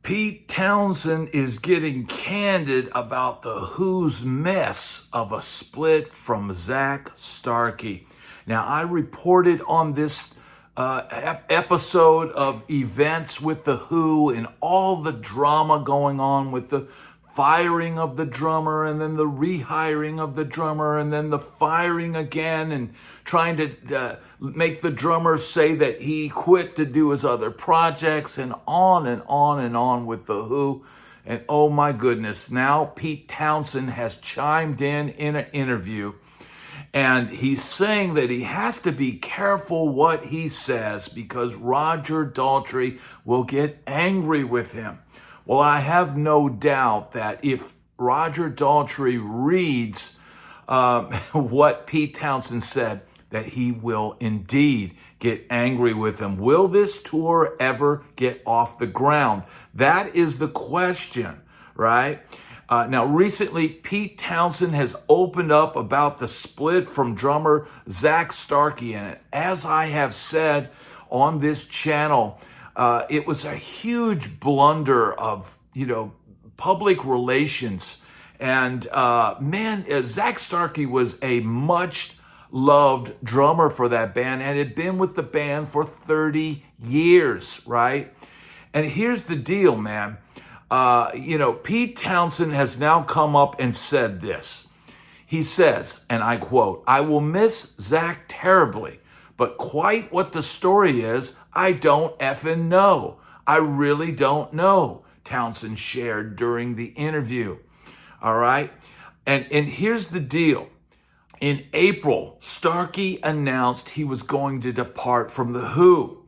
Pete Townshend is getting candid about the Who's mess of a split from Zak Starkey. Now, I reported on this episode of events with the Who and all the drama going on with the firing of the drummer and then the rehiring of the drummer and then the firing again and trying to make the drummer say that he quit to do his other projects and on and on and on with the Who. And oh my goodness, now Pete Townshend has chimed in an interview and he's saying that he has to be careful what he says because Roger Daltrey will get angry with him. Well, I have no doubt that if Roger Daltrey reads what Pete Townshend said, that he will indeed get angry with him. Will this tour ever get off the ground? That is the question, right? Now, recently, Pete Townshend has opened up about the split from drummer Zak Starkey. And as I have said on this channel, it was a huge blunder of, public relations. And Zak Starkey was a much loved drummer for that band and had been with the band for 30 years, right? And here's the deal, man. Pete Townshend has now come up and said this. He says, and I quote, "I will miss Zak terribly, but quite what the story is, I don't effing know. I really don't know," Townshend shared during the interview. All right? And here's the deal. In April, Starkey announced he was going to depart from the Who.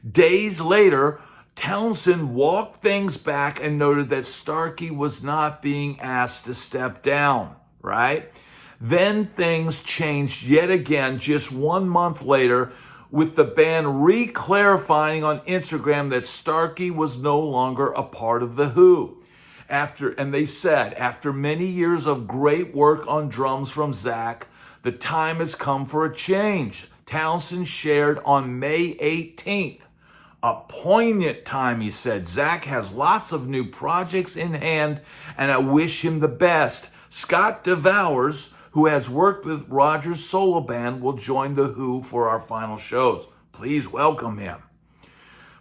Days later, Townshend walked things back and noted that Starkey was not being asked to step down, right? Then things changed yet again just 1 month later with the band re-clarifying on Instagram that Starkey was no longer a part of the Who. And they said, after many years of great work on drums from Zak, the time has come for a change. Townshend shared on May 18th. A poignant time, he said. Zak has lots of new projects in hand, and I wish him the best. Scott DeVowers, who has worked with Roger's solo band, will join the Who for our final shows. Please welcome him.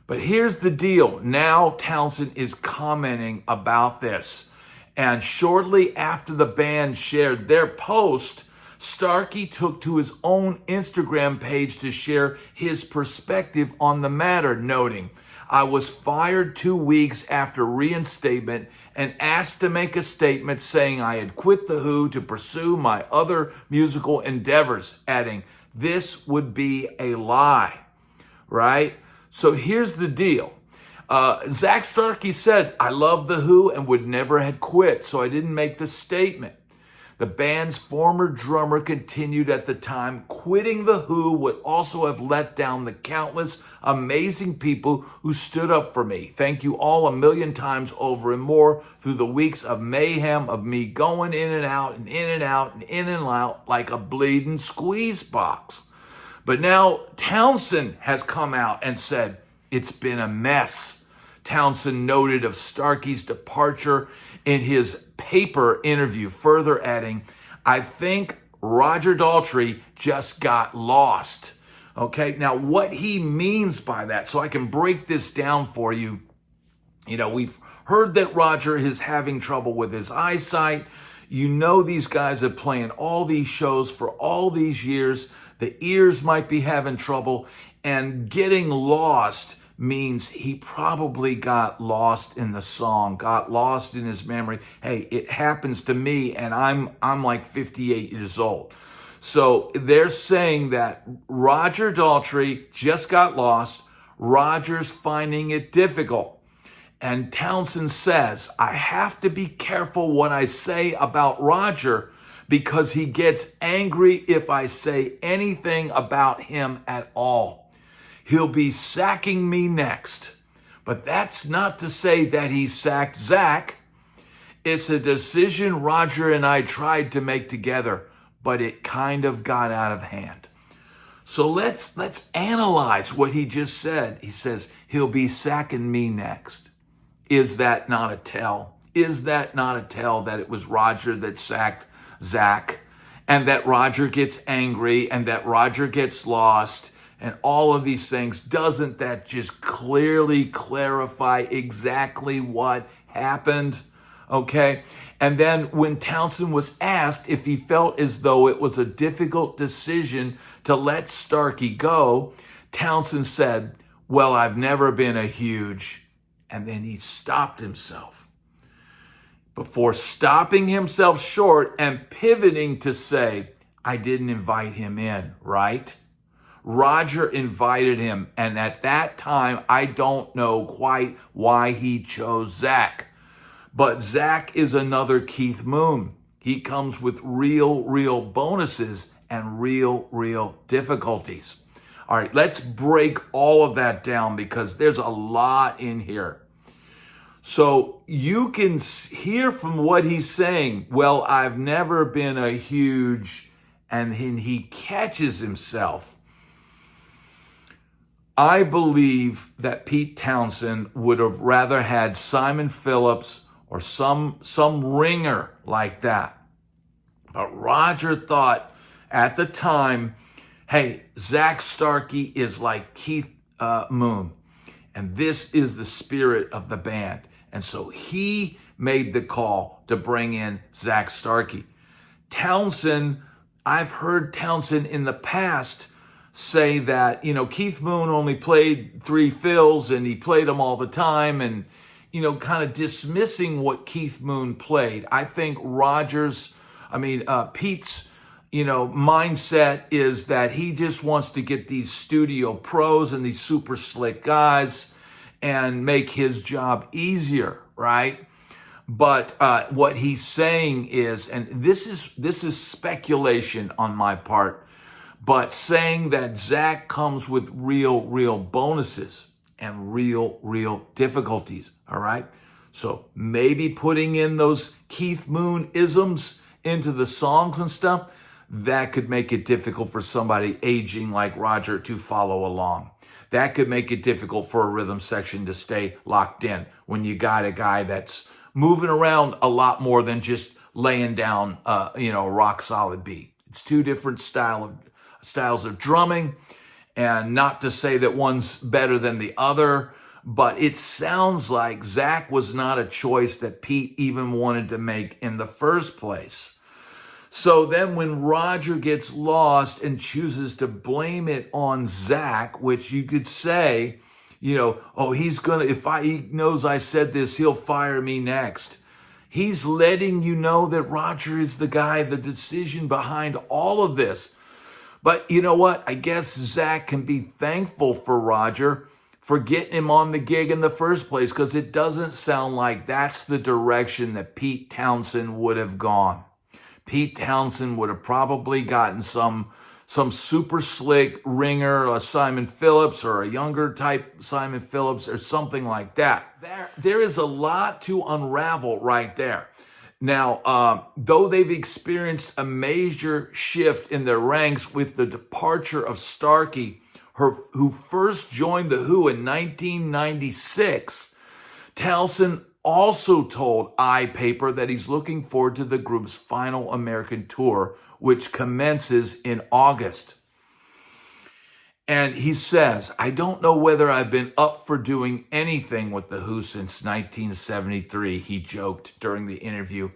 But here's the deal. Now Townshend is commenting about this. And shortly after the band shared their post, Starkey took to his own Instagram page to share his perspective on the matter, noting, "I was fired 2 weeks after reinstatement and asked to make a statement saying I had quit the Who to pursue my other musical endeavors," adding, "This would be a lie," right? So here's the deal. Zak Starkey said, "I love the Who and would never have quit, so I didn't make the statement." The band's former drummer continued at the time, "Quitting the Who would also have let down the countless amazing people who stood up for me. Thank you all a million times over and more through the weeks of mayhem of me going in and out and in and out and in and out like a bleeding squeeze box." But now Townshend has come out and said, "It's been a mess." Townshend noted of Starkey's departure in his paper interview, further adding, "I think Roger Daltrey just got lost." Okay, now what he means by that, so I can break this down for you. We've heard that Roger is having trouble with his eyesight. These guys are playing all these shows for all these years. The ears might be having trouble, and getting lost means he probably got lost in the song, got lost in his memory. Hey, it happens to me, and I'm like 58 years old. So they're saying that Roger Daltrey just got lost. Roger's finding it difficult. And Townshend says, "I have to be careful what I say about Roger because he gets angry if I say anything about him at all. He'll be sacking me next. But that's not to say that he sacked Zak. It's a decision Roger and I tried to make together, but it kind of got out of hand." So let's analyze what he just said. He says, he'll be sacking me next. Is that not a tell? Is that not a tell that it was Roger that sacked Zak, and that Roger gets angry, and that Roger gets lost, and all of these things? Doesn't that just clearly clarify exactly what happened? Okay. And then when Townshend was asked if he felt as though it was a difficult decision to let Starkey go, Townshend said, "Well, I've never been a huge," and then he stopped himself before stopping himself short and pivoting to say, "I didn't invite him in," right? Roger invited him, and at that time, I don't know quite why he chose Zak. But Zak is another Keith Moon. He comes with real bonuses and real difficulties. All right, let's break all of that down because there's a lot in here. So you can hear from what he's saying, "Well, I've never been a huge," and then he catches himself. I believe that Pete Townshend would have rather had Simon Phillips or some ringer like that. But Roger thought at the time, hey, Zak Starkey is like Keith Moon, and this is the spirit of the band. And so he made the call to bring in Zak Starkey. Townshend, I've heard Townshend in the past say that, Keith Moon only played 3 fills and he played them all the time, and kind of dismissing what Keith Moon played. I think Pete's, mindset is that he just wants to get these studio pros and these super slick guys and make his job easier, right? But what he's saying is, and this is speculation on my part, but saying that Zak comes with real bonuses and real difficulties. All right. So maybe putting in those Keith Moon isms into the songs and stuff, that could make it difficult for somebody aging like Roger to follow along. That could make it difficult for a rhythm section to stay locked in when you got a guy that's moving around a lot more than just laying down, a rock solid beat. It's two different styles of drumming, and not to say that one's better than the other, but it sounds like Zak was not a choice that Pete even wanted to make in the first place. So then when Roger gets lost and chooses to blame it on Zak, which you could say, he knows I said this, he'll fire me next. He's letting you know that Roger is the guy, the decision behind all of this. But you know what? I guess Zak can be thankful for Roger for getting him on the gig in the first place, because it doesn't sound like that's the direction that Pete Townshend would have gone. Pete Townshend would have probably gotten some super slick ringer, a Simon Phillips, or a younger type Simon Phillips, or something like that. There is a lot to unravel right there. Now, though they've experienced a major shift in their ranks with the departure of Starkey, who first joined The Who in 1996, Townshend also told iPaper that he's looking forward to the group's final American tour, which commences in August. And he says, "I don't know whether I've been up for doing anything with The Who since 1973, he joked during the interview.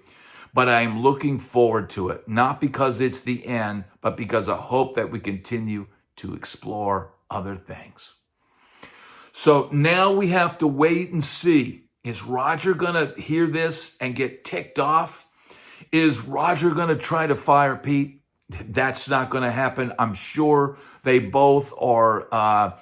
"But I am looking forward to it, not because it's the end, but because I hope that we continue to explore other things." So now we have to wait and see. Is Roger going to hear this and get ticked off? Is Roger going to try to fire Pete? That's not going to happen. I'm sure they both are,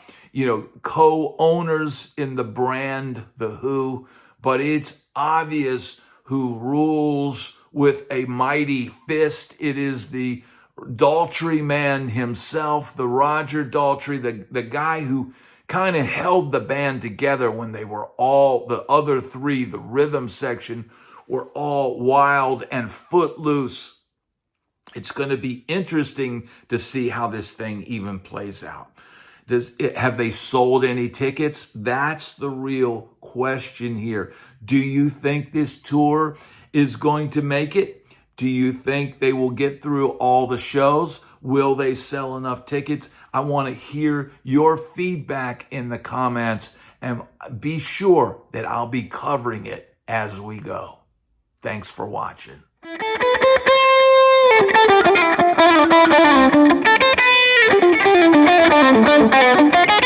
co-owners in the brand, The Who, but it's obvious who rules with a mighty fist. It is the Daltrey man himself, the Roger Daltrey, the guy who kind of held the band together when they were all, the other three, the rhythm section, were all wild and footloose. It's going to be interesting to see how this thing even plays out. Have they sold any tickets? That's the real question here. Do you think this tour is going to make it? Do you think they will get through all the shows? Will they sell enough tickets? I want to hear your feedback in the comments, and be sure that I'll be covering it as we go. Thanks for watching. Thank you.